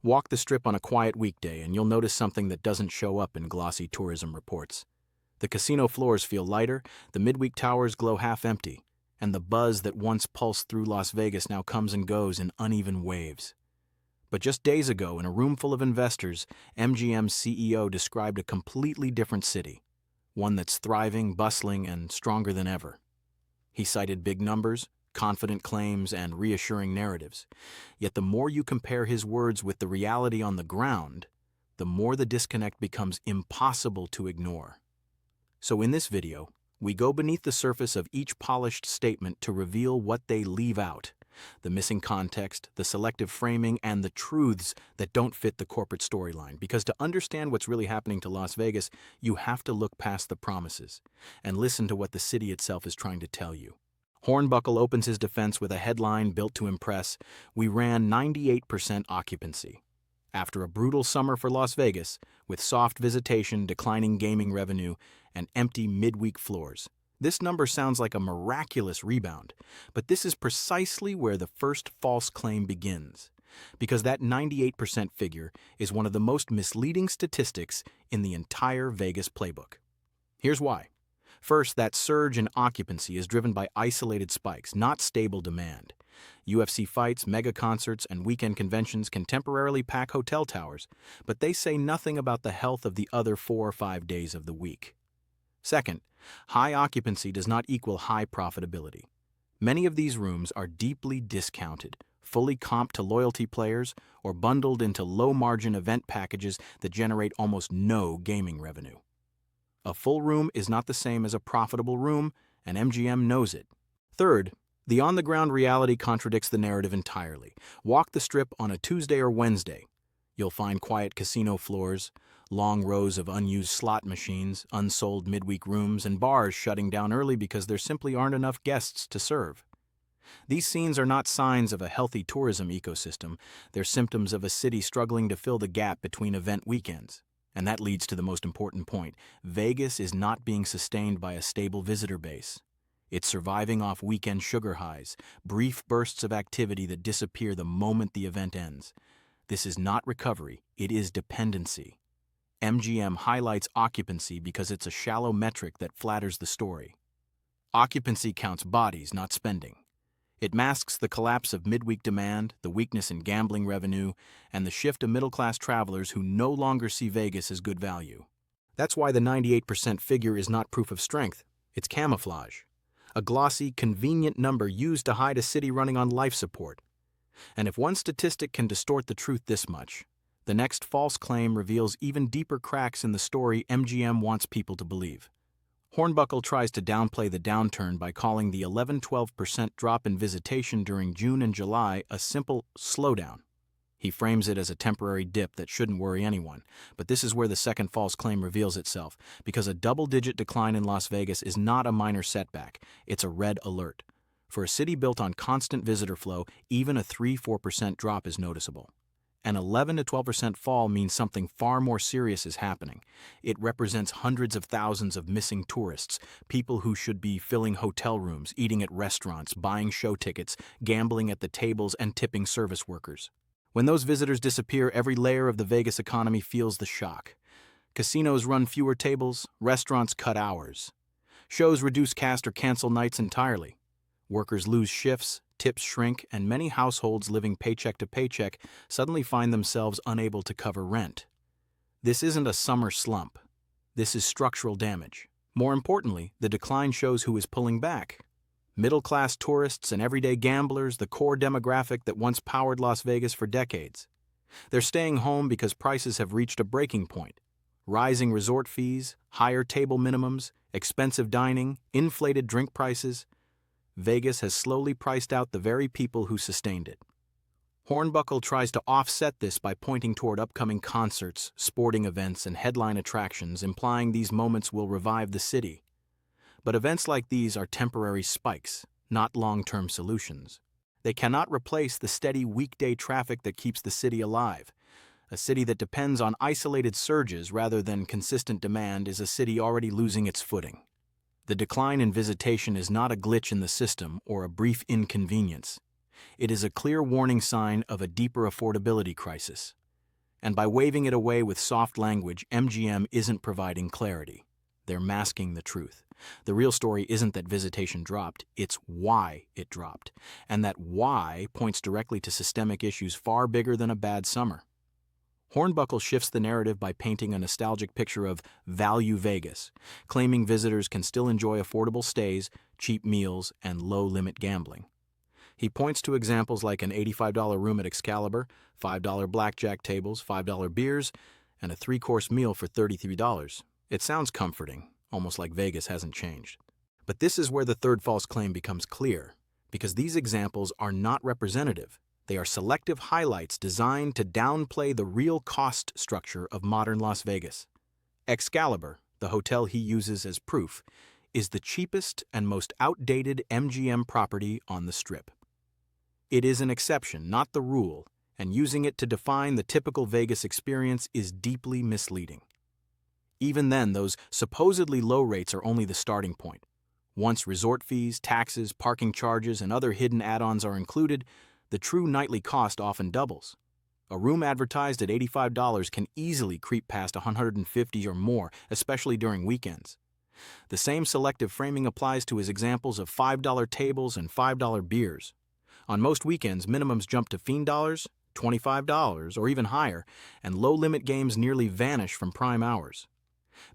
Walk the Strip on a quiet weekday and you'll notice something that doesn't show up in glossy tourism reports. The casino floors feel lighter, the midweek towers glow half-empty, and the buzz that once pulsed through Las Vegas now comes and goes in uneven waves. But just days ago, in a room full of investors, MGM CEO described a completely different city, one that's thriving, bustling, and stronger than ever. He cited big numbers, confident claims, and reassuring narratives. Yet the more you compare his words with the reality on the ground, the more the disconnect becomes impossible to ignore. So in this video, we go beneath the surface of each polished statement to reveal what they leave out, the missing context, the selective framing, and the truths that don't fit the corporate storyline. Because to understand what's really happening to Las Vegas, you have to look past the promises and listen to what the city itself is trying to tell you. Hornbuckle opens his defense with a headline built to impress: "We ran 98% occupancy." After a brutal summer for Las Vegas, with soft visitation, declining gaming revenue, and empty midweek floors, this number sounds like a miraculous rebound. But this is precisely where the first false claim begins, because that 98% figure is one of the most misleading statistics in the entire Vegas playbook. Here's why. First, that surge in occupancy is driven by isolated spikes, not stable demand. UFC fights, mega concerts, and weekend conventions can temporarily pack hotel towers, but they say nothing about the health of the other 4 or 5 days of the week. Second, high occupancy does not equal high profitability. Many of these rooms are deeply discounted, fully comped to loyalty players, or bundled into low-margin event packages that generate almost no gaming revenue. A full room is not the same as a profitable room, and MGM knows it. Third, the on-the-ground reality contradicts the narrative entirely. Walk the Strip on a Tuesday or Wednesday. You'll find quiet casino floors, long rows of unused slot machines, unsold midweek rooms, and bars shutting down early because there simply aren't enough guests to serve. These scenes are not signs of a healthy tourism ecosystem. They're symptoms of a city struggling to fill the gap between event weekends. And that leads to the most important point. Vegas is not being sustained by a stable visitor base. It's surviving off weekend sugar highs, brief bursts of activity that disappear the moment the event ends. This is not recovery, it is dependency. MGM highlights occupancy because it's a shallow metric that flatters the story. Occupancy counts bodies, not spending. It masks the collapse of midweek demand, the weakness in gambling revenue, and the shift of middle-class travelers who no longer see Vegas as good value. That's why the 98% figure is not proof of strength. It's camouflage. A glossy, convenient number used to hide a city running on life support. And if one statistic can distort the truth this much, the next false claim reveals even deeper cracks in the story MGM wants people to believe. Hornbuckle tries to downplay the downturn by calling the 11–12% drop in visitation during June and July a simple slowdown. He frames it as a temporary dip that shouldn't worry anyone, but this is where the second false claim reveals itself, because a double-digit decline in Las Vegas is not a minor setback, it's a red alert. For a city built on constant visitor flow, even a 3–4% drop is noticeable. An 11–12% fall means something far more serious is happening. It represents hundreds of thousands of missing tourists, people who should be filling hotel rooms, eating at restaurants, buying show tickets, gambling at the tables, and tipping service workers. When those visitors disappear, every layer of the Vegas economy feels the shock. Casinos run fewer tables, restaurants cut hours. Shows reduce cast or cancel nights entirely. Workers lose shifts, tips shrink, and many households living paycheck to paycheck suddenly find themselves unable to cover rent. This isn't a summer slump. This is structural damage. More importantly, the decline shows who is pulling back. Middle-class tourists and everyday gamblers, the core demographic that once powered Las Vegas for decades. They're staying home because prices have reached a breaking point. Rising resort fees, higher table minimums, expensive dining, inflated drink prices. Vegas has slowly priced out the very people who sustained it. Hornbuckle tries to offset this by pointing toward upcoming concerts, sporting events, and headline attractions, implying these moments will revive the city. But events like these are temporary spikes, not long-term solutions. They cannot replace the steady weekday traffic that keeps the city alive. A city that depends on isolated surges rather than consistent demand is a city already losing its footing. The decline in visitation is not a glitch in the system or a brief inconvenience. It is a clear warning sign of a deeper affordability crisis. And by waving it away with soft language, MGM isn't providing clarity. They're masking the truth. The real story isn't that visitation dropped, it's why it dropped. And that why points directly to systemic issues far bigger than a bad summer. Hornbuckle shifts the narrative by painting a nostalgic picture of value Vegas, claiming visitors can still enjoy affordable stays, cheap meals, and low-limit gambling. He points to examples like an $85 room at Excalibur, $5 blackjack tables, $5 beers, and a 3-course meal for $33. It sounds comforting, almost like Vegas hasn't changed. But this is where the third false claim becomes clear, because these examples are not representative. They are selective highlights designed to downplay the real cost structure of modern Las Vegas. Excalibur, the hotel he uses as proof, is the cheapest and most outdated MGM property on the Strip. It is an exception, not the rule, and using it to define the typical Vegas experience is deeply misleading. Even then, those supposedly low rates are only the starting point. Once resort fees, taxes, parking charges, and other hidden add-ons are included, the true nightly cost often doubles. A room advertised at $85 can easily creep past $150 or more, especially during weekends. The same selective framing applies to his examples of $5 tables and $5 beers. On most weekends, minimums jump to $15, $25, or even higher, and low-limit games nearly vanish from prime hours.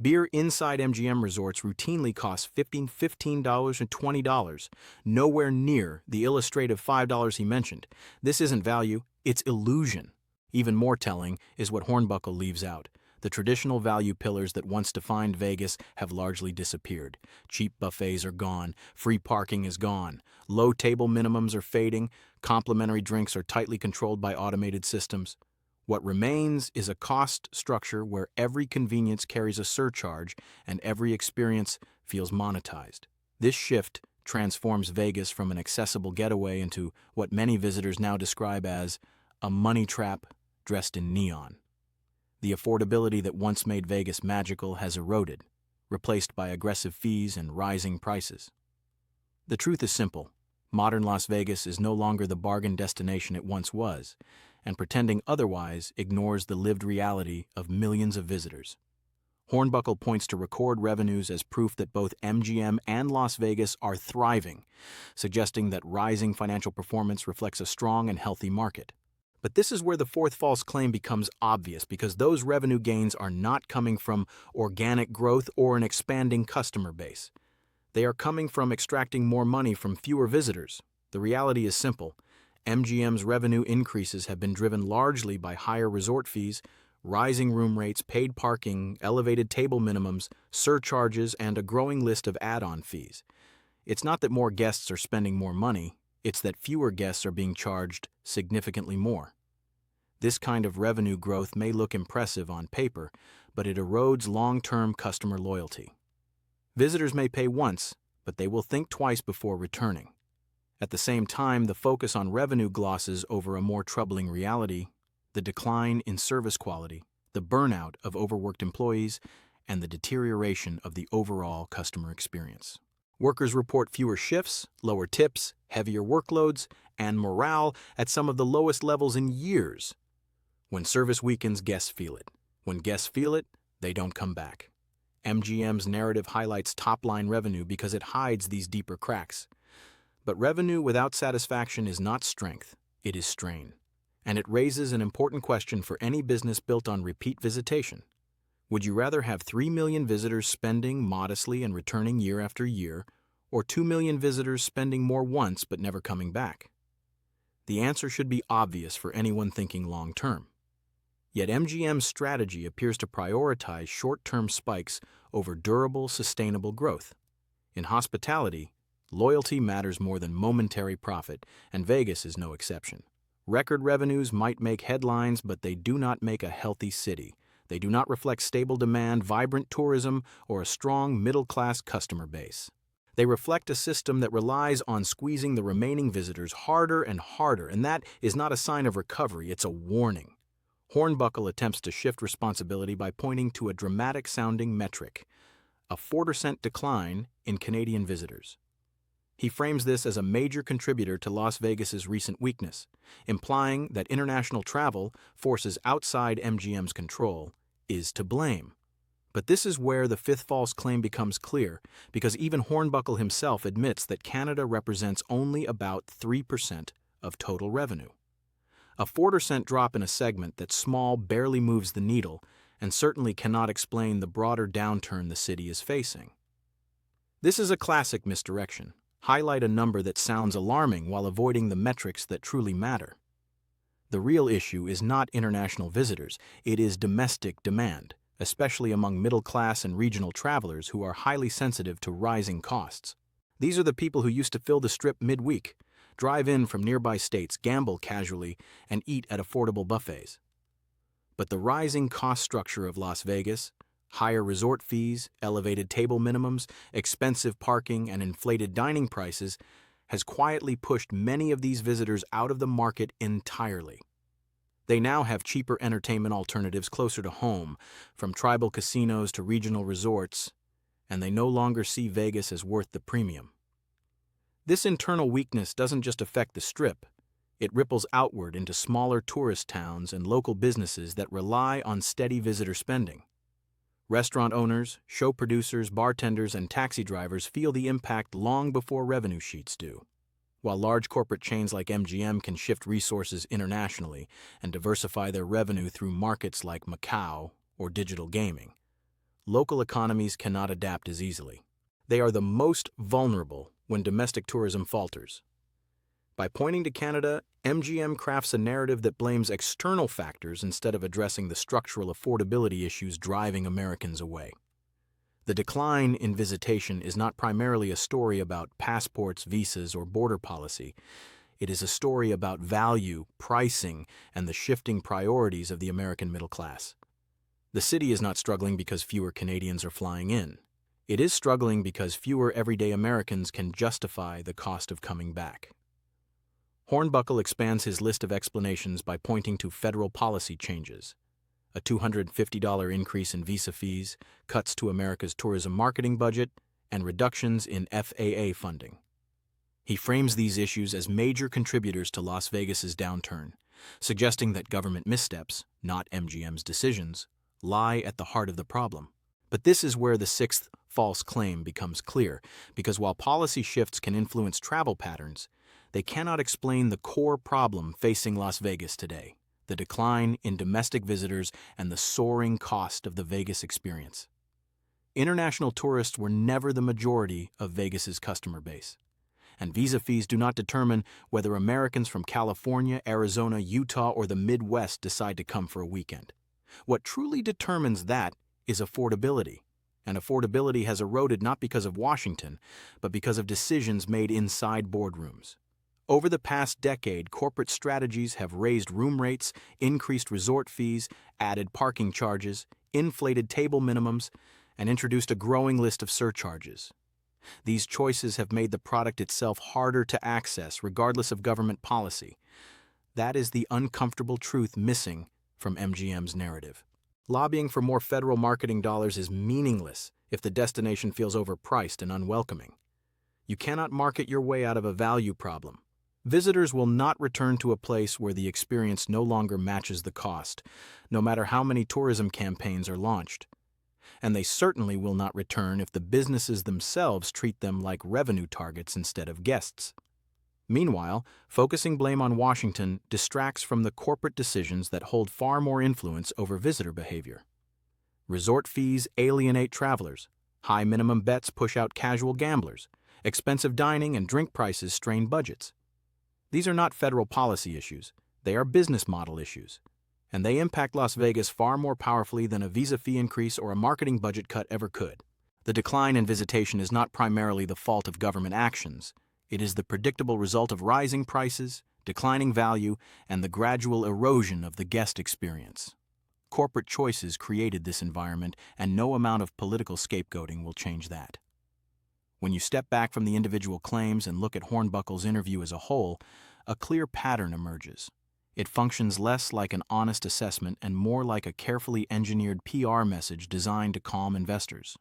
Beer inside MGM resorts routinely costs $15 and $20, nowhere near the illustrative $5 he mentioned. This isn't value, it's illusion. Even more telling is what Hornbuckle leaves out. The traditional value pillars that once defined Vegas have largely disappeared. Cheap buffets are gone, free parking is gone, low table minimums are fading, complimentary drinks are tightly controlled by automated systems. What remains is a cost structure where every convenience carries a surcharge and every experience feels monetized. This shift transforms Vegas from an accessible getaway into what many visitors now describe as a money trap dressed in neon. The affordability that once made Vegas magical has eroded, replaced by aggressive fees and rising prices. The truth is simple. Modern Las Vegas is no longer the bargain destination it once was, and pretending otherwise ignores the lived reality of millions of visitors. Hornbuckle points to record revenues as proof that both MGM and Las Vegas are thriving, suggesting that rising financial performance reflects a strong and healthy market. But this is where the fourth false claim becomes obvious, because those revenue gains are not coming from organic growth or an expanding customer base. They are coming from extracting more money from fewer visitors. The reality is simple. MGM's revenue increases have been driven largely by higher resort fees, rising room rates, paid parking, elevated table minimums, surcharges, and a growing list of add-on fees. It's not that more guests are spending more money, it's that fewer guests are being charged significantly more. This kind of revenue growth may look impressive on paper, but it erodes long-term customer loyalty. Visitors may pay once, but they will think twice before returning. At the same time, the focus on revenue glosses over a more troubling reality: the decline in service quality, the burnout of overworked employees, and the deterioration of the overall customer experience. Workers report fewer shifts, lower tips, heavier workloads, and morale at some of the lowest levels in years. When service weakens, guests feel it. When guests feel it, they don't come back. MGM's narrative highlights top-line revenue because it hides these deeper cracks. But revenue without satisfaction is not strength, it is strain. And it raises an important question for any business built on repeat visitation. Would you rather have 3 million visitors spending modestly and returning year after year, or 2 million visitors spending more once but never coming back? The answer should be obvious for anyone thinking long-term. Yet MGM's strategy appears to prioritize short-term spikes over durable, sustainable growth. In hospitality, loyalty matters more than momentary profit, and Vegas is no exception. Record revenues might make headlines, but they do not make a healthy city. They do not reflect stable demand, vibrant tourism, or a strong middle-class customer base. They reflect a system that relies on squeezing the remaining visitors harder and harder, and that is not a sign of recovery, it's a warning. Hornbuckle attempts to shift responsibility by pointing to a dramatic-sounding metric: a 4% decline in Canadian visitors. He frames this as a major contributor to Las Vegas's recent weakness, implying that international travel, forces outside MGM's control, is to blame. But this is where the fifth false claim becomes clear, because even Hornbuckle himself admits that Canada represents only about 3% of total revenue. A 4% drop in a segment that's small barely moves the needle, and certainly cannot explain the broader downturn the city is facing. This is a classic misdirection. Highlight a number that sounds alarming while avoiding the metrics that truly matter. The real issue is not international visitors, it is domestic demand, especially among middle-class and regional travelers who are highly sensitive to rising costs. These are the people who used to fill the Strip midweek, drive in from nearby states, gamble casually, and eat at affordable buffets. But the rising cost structure of Las Vegas, higher resort fees, elevated table minimums, expensive parking, and inflated dining prices has quietly pushed many of these visitors out of the market entirely. They now have cheaper entertainment alternatives closer to home, from tribal casinos to regional resorts, and they no longer see Vegas as worth the premium. This internal weakness doesn't just affect the Strip. It ripples outward into smaller tourist towns and local businesses that rely on steady visitor spending. Restaurant owners, show producers, bartenders, and taxi drivers feel the impact long before revenue sheets do. While large corporate chains like MGM can shift resources internationally and diversify their revenue through markets like Macau or digital gaming, local economies cannot adapt as easily. They are the most vulnerable when domestic tourism falters. By pointing to Canada, MGM crafts a narrative that blames external factors instead of addressing the structural affordability issues driving Americans away. The decline in visitation is not primarily a story about passports, visas, or border policy. It is a story about value, pricing, and the shifting priorities of the American middle class. The city is not struggling because fewer Canadians are flying in. It is struggling because fewer everyday Americans can justify the cost of coming back. Hornbuckle expands his list of explanations by pointing to federal policy changes. A $250 increase in visa fees, cuts to America's tourism marketing budget, and reductions in FAA funding. He frames these issues as major contributors to Las Vegas's downturn, suggesting that government missteps, not MGM's decisions, lie at the heart of the problem. But this is where the sixth false claim becomes clear, because while policy shifts can influence travel patterns, they cannot explain the core problem facing Las Vegas today: the decline in domestic visitors and the soaring cost of the Vegas experience. International tourists were never the majority of Vegas's customer base, and visa fees do not determine whether Americans from California, Arizona, Utah, or the Midwest decide to come for a weekend. What truly determines that is affordability, and affordability has eroded not because of Washington, but because of decisions made inside boardrooms. Over the past decade, corporate strategies have raised room rates, increased resort fees, added parking charges, inflated table minimums, and introduced a growing list of surcharges. These choices have made the product itself harder to access, regardless of government policy. That is the uncomfortable truth missing from MGM's narrative. Lobbying for more federal marketing dollars is meaningless if the destination feels overpriced and unwelcoming. You cannot market your way out of a value problem. Visitors will not return to a place where the experience no longer matches the cost, no matter how many tourism campaigns are launched. And they certainly will not return if the businesses themselves treat them like revenue targets instead of guests. Meanwhile, focusing blame on Washington distracts from the corporate decisions that hold far more influence over visitor behavior. Resort fees alienate travelers. High minimum bets push out casual gamblers. Expensive dining and drink prices strain budgets. These are not federal policy issues, they are business model issues, and they impact Las Vegas far more powerfully than a visa fee increase or a marketing budget cut ever could. The decline in visitation is not primarily the fault of government actions. It is the predictable result of rising prices, declining value, and the gradual erosion of the guest experience. Corporate choices created this environment, and no amount of political scapegoating will change that. When you step back from the individual claims and look at Hornbuckle's interview as a whole, a clear pattern emerges. It functions less like an honest assessment and more like a carefully engineered PR message designed to calm investors.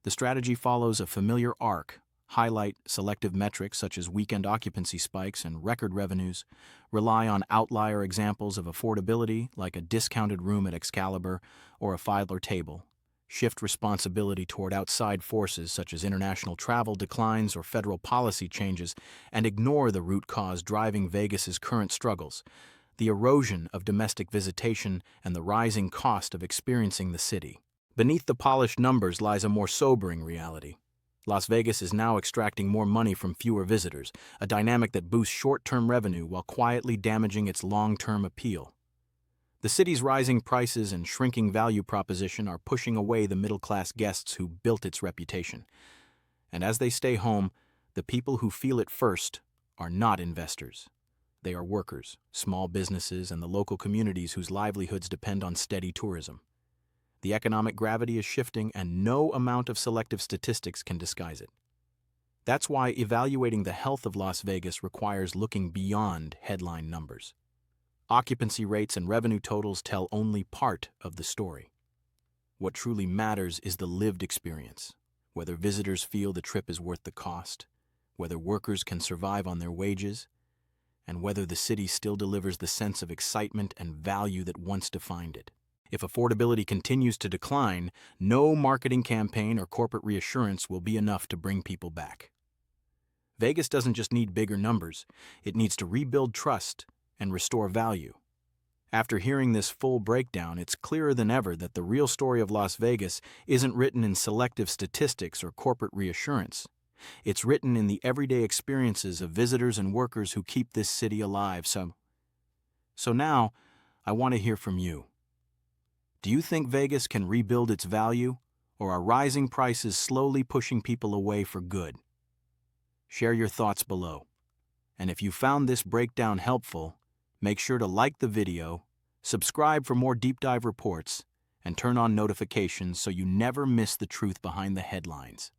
The strategy follows a familiar arc: highlight selective metrics such as weekend occupancy spikes and record revenues, rely on outlier examples of affordability like a discounted room at Excalibur or a $5 table, shift responsibility toward outside forces such as international travel declines or federal policy changes, and ignore the root cause driving Vegas's current struggles, the erosion of domestic visitation and the rising cost of experiencing the city. Beneath the polished numbers lies a more sobering reality. Las Vegas is now extracting more money from fewer visitors, a dynamic that boosts short-term revenue while quietly damaging its long-term appeal. The city's rising prices and shrinking value proposition are pushing away the middle-class guests who built its reputation. And as they stay home, the people who feel it first are not investors. They are workers, small businesses, and the local communities whose livelihoods depend on steady tourism. The economic gravity is shifting, and no amount of selective statistics can disguise it. That's why evaluating the health of Las Vegas requires looking beyond headline numbers. Occupancy rates and revenue totals tell only part of the story. What truly matters is the lived experience, whether visitors feel the trip is worth the cost, whether workers can survive on their wages, and whether the city still delivers the sense of excitement and value that once defined it. If affordability continues to decline, no marketing campaign or corporate reassurance will be enough to bring people back. Vegas doesn't just need bigger numbers, it needs to rebuild trust and restore value. After hearing this full breakdown, it's clearer than ever that the real story of Las Vegas isn't written in selective statistics or corporate reassurance. It's written in the everyday experiences of visitors and workers who keep this city alive. So now, I want to hear from you. Do you think Vegas can rebuild its value, or are rising prices slowly pushing people away for good? Share your thoughts below. And if you found this breakdown helpful, make sure to like the video, subscribe for more deep dive reports, and turn on notifications so you never miss the truth behind the headlines.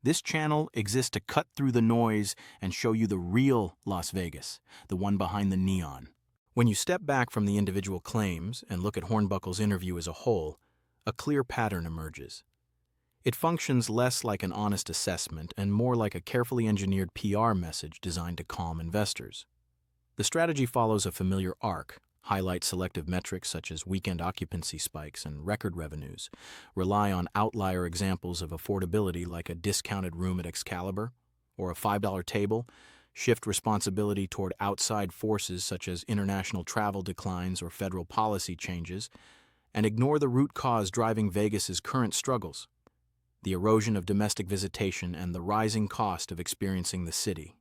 This channel exists to cut through the noise and show you the real Las Vegas, the one behind the neon. When you step back from the individual claims and look at Hornbuckle's interview as a whole, a clear pattern emerges. It functions less like an honest assessment and more like a carefully engineered PR message designed to calm investors. The strategy follows a familiar arc, highlights selective metrics such as weekend occupancy spikes and record revenues, rely on outlier examples of affordability like a discounted room at Excalibur or a $5 table, shift responsibility toward outside forces such as international travel declines or federal policy changes, and ignore the root cause driving Vegas's current struggles, the erosion of domestic visitation and the rising cost of experiencing the city.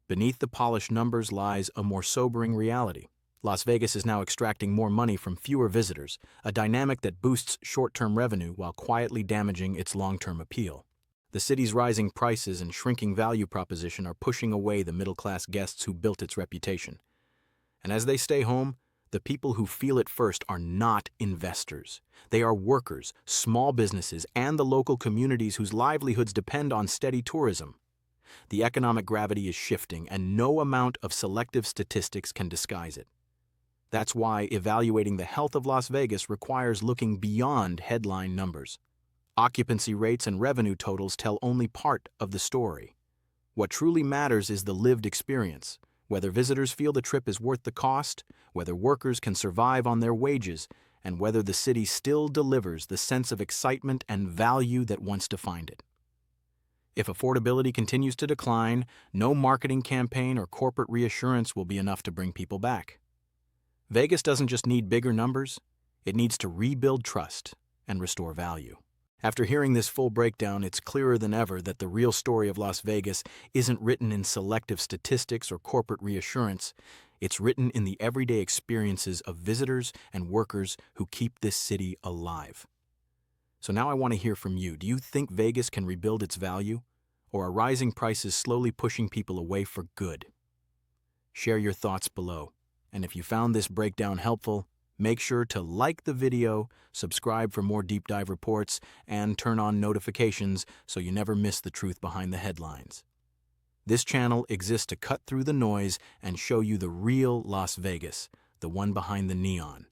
Beneath the polished numbers lies a more sobering reality. Las Vegas is now extracting more money from fewer visitors, a dynamic that boosts short-term revenue while quietly damaging its long-term appeal. The city's rising prices and shrinking value proposition are pushing away the middle-class guests who built its reputation. And as they stay home, the people who feel it first are not investors. They are workers, small businesses, and the local communities whose livelihoods depend on steady tourism. The economic gravity is shifting, and no amount of selective statistics can disguise it. That's why evaluating the health of Las Vegas requires looking beyond headline numbers. Occupancy rates and revenue totals tell only part of the story. What truly matters is the lived experience, whether visitors feel the trip is worth the cost, whether workers can survive on their wages, and whether the city still delivers the sense of excitement and value that once defined it. If affordability continues to decline, no marketing campaign or corporate reassurance will be enough to bring people back. Vegas doesn't just need bigger numbers, it needs to rebuild trust and restore value. After hearing this full breakdown, it's clearer than ever that the real story of Las Vegas isn't written in selective statistics or corporate reassurance. It's written in the everyday experiences of visitors and workers who keep this city alive. So now I want to hear from you. Do you think Vegas can rebuild its value, or are rising prices slowly pushing people away for good? Share your thoughts below. And if you found this breakdown helpful, make sure to like the video, subscribe for more deep dive reports, and turn on notifications so you never miss the truth behind the headlines. This channel exists to cut through the noise and show you the real Las Vegas, the one behind the neon.